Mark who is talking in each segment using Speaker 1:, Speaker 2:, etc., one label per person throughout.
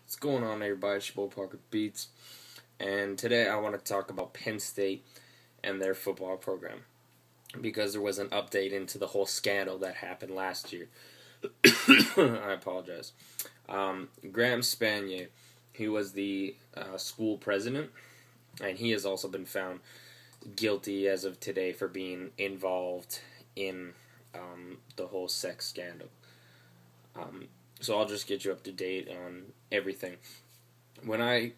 Speaker 1: What's going on, everybody? It's your boy Parker Beats, and today I want to talk about Penn State and their football program because there was an update into the whole scandal that happened last year. I apologize. Graham Spanier, he was the school president, and he has also been found guilty as of today for being involved in the whole sex scandal. So I'll just get you up to date on everything. When I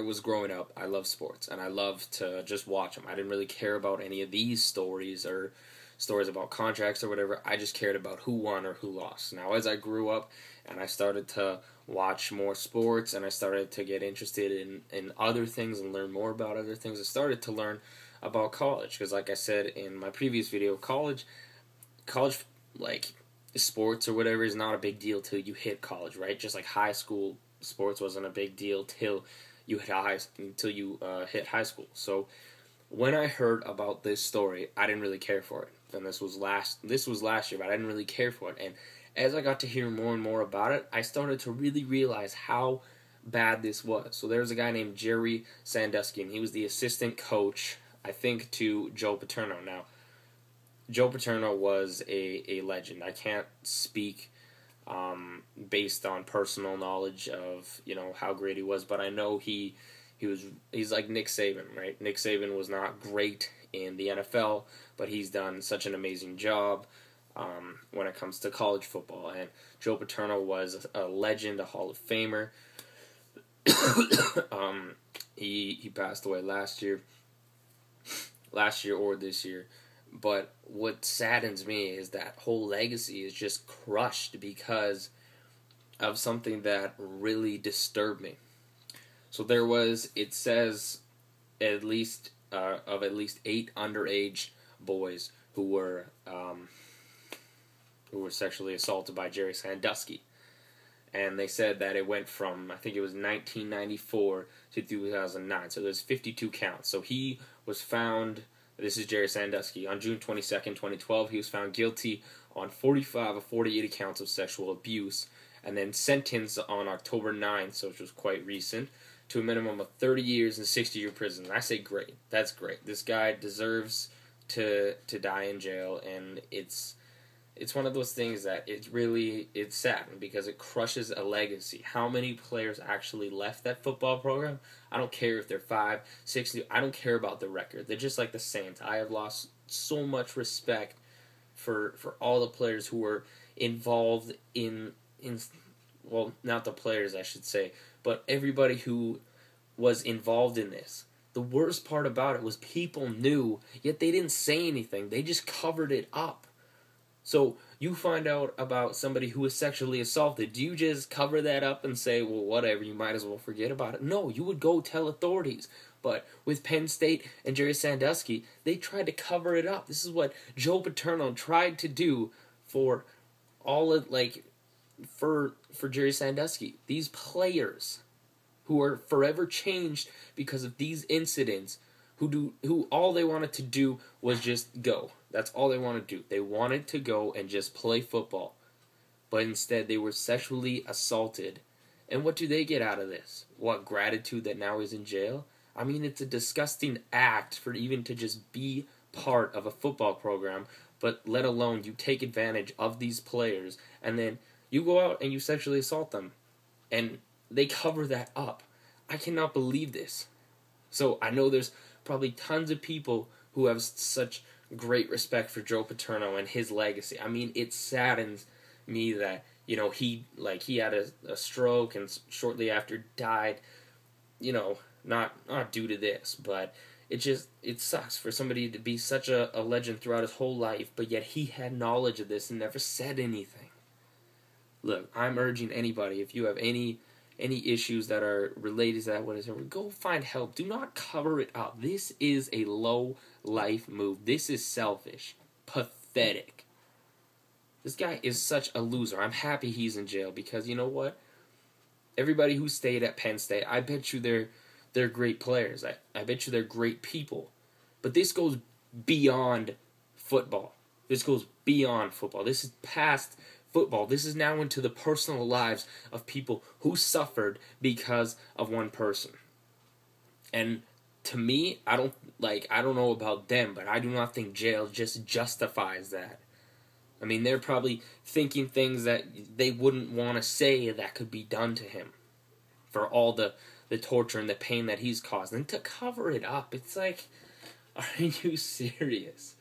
Speaker 1: was growing up, I loved sports, and I loved to just watch them. I didn't really care about any of these stories or stories about contracts or whatever. I just cared about who won or who lost. Now, as I grew up and I started to watch more sports and I started to get interested in other things and learn more about other things, I started to learn about college. Because like I said in my previous video, college, like, sports or whatever is not a big deal till you hit college, right? Just like high school sports wasn't a big deal till you hit high school. So when I heard about this story, I didn't really care for it. And this was last year, but I didn't really care for it. And as I got to hear more and more about it, I started to really realize how bad this was. So there's a guy named Jerry Sandusky, and he was the assistant coach, I think, to Joe Paterno. Now, Joe Paterno was a legend. I can't speak based on personal knowledge of how great he was, but I know he's like Nick Saban, right? Nick Saban was not great in the NFL, but he's done such an amazing job when it comes to college football. And Joe Paterno was a legend, a Hall of Famer. He passed away last year or this year. But what saddens me is that whole legacy is just crushed because of something that really disturbed me. So it says at least 8 underage boys who were sexually assaulted by Jerry Sandusky. And they said that it went from, I think it was 1994 to 2009. So there's 52 counts. So he was found... This is Jerry Sandusky. On June 22nd, 2012, he was found guilty on 45 of 48 accounts of sexual abuse, and then sentenced on October 9th, so which was quite recent, to a minimum of 30 years and 60-year prison. I say great. That's great. This guy deserves to die in jail, and it's one of those things that it's sad because it crushes a legacy. How many players actually left that football program? I don't care if they're 5, 6, I don't care about the record. They're just like the Saints. I have lost so much respect for all the players who were involved in well, not the players, I should say, but everybody who was involved in this. The worst part about it was people knew, yet they didn't say anything. They just covered it up. So you find out about somebody who was sexually assaulted. Do you just cover that up and say, well, whatever, you might as well forget about it? No, you would go tell authorities. But with Penn State and Jerry Sandusky, they tried to cover it up. This is what Joe Paterno tried to do for Jerry Sandusky. These players who are forever changed because of these incidents, who all they wanted to do was just go. That's all they wanted to do. They wanted to go and just play football. But instead, they were sexually assaulted. And what do they get out of this? What, gratitude that now he's in jail? I mean, it's a disgusting act for even to just be part of a football program, but let alone you take advantage of these players, and then you go out and you sexually assault them. And they cover that up. I cannot believe this. So I know there's probably tons of people who have such great respect for Joe Paterno and his legacy. I mean, it saddens me that, he had a stroke and shortly after died, not due to this, but it sucks for somebody to be such a legend throughout his whole life, but yet he had knowledge of this and never said anything. Look, I'm urging anybody, if you have any issues that are related to that, go find help. Do not cover it up. This is a low life move. This is selfish. Pathetic. This guy is such a loser. I'm happy he's in jail because you know what? Everybody who stayed at Penn State, I bet you they're great players. I bet you they're great people. But this goes beyond football. This goes beyond football. This is past football. This is now into the personal lives of people who suffered because of one person. And to me, I don't know about them, but I do not think jail just justifies that. I mean, they're probably thinking things that they wouldn't want to say that could be done to him for all the torture and the pain that he's caused. And to cover it up, it's like, are you serious?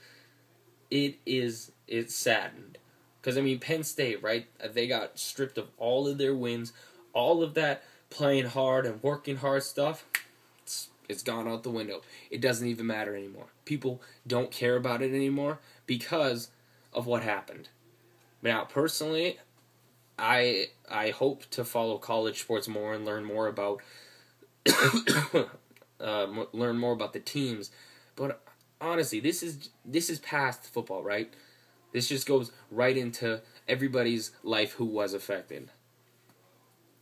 Speaker 1: It's saddened. Because, I mean, Penn State, right, they got stripped of all of their wins, all of that playing hard and working hard stuff. It's gone out the window. It doesn't even matter anymore. People don't care about it anymore because of what happened. Now, personally, I hope to follow college sports more and learn more about the teams. But honestly, this is past football, right? This just goes right into everybody's life who was affected.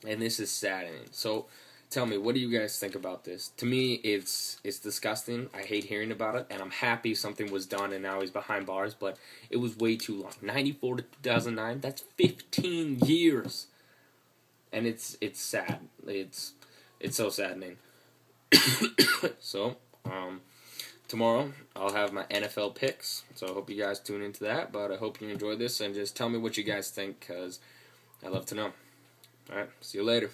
Speaker 1: And this is saddening. So, tell me, what do you guys think about this? To me, it's disgusting. I hate hearing about it, and I'm happy something was done and now he's behind bars, but it was way too long. 94 to 2009, that's 15 years. And it's sad. It's so saddening. So, tomorrow I'll have my NFL picks, so I hope you guys tune into that, but I hope you enjoyed this, and just tell me what you guys think, because I love to know. Alright, see you later.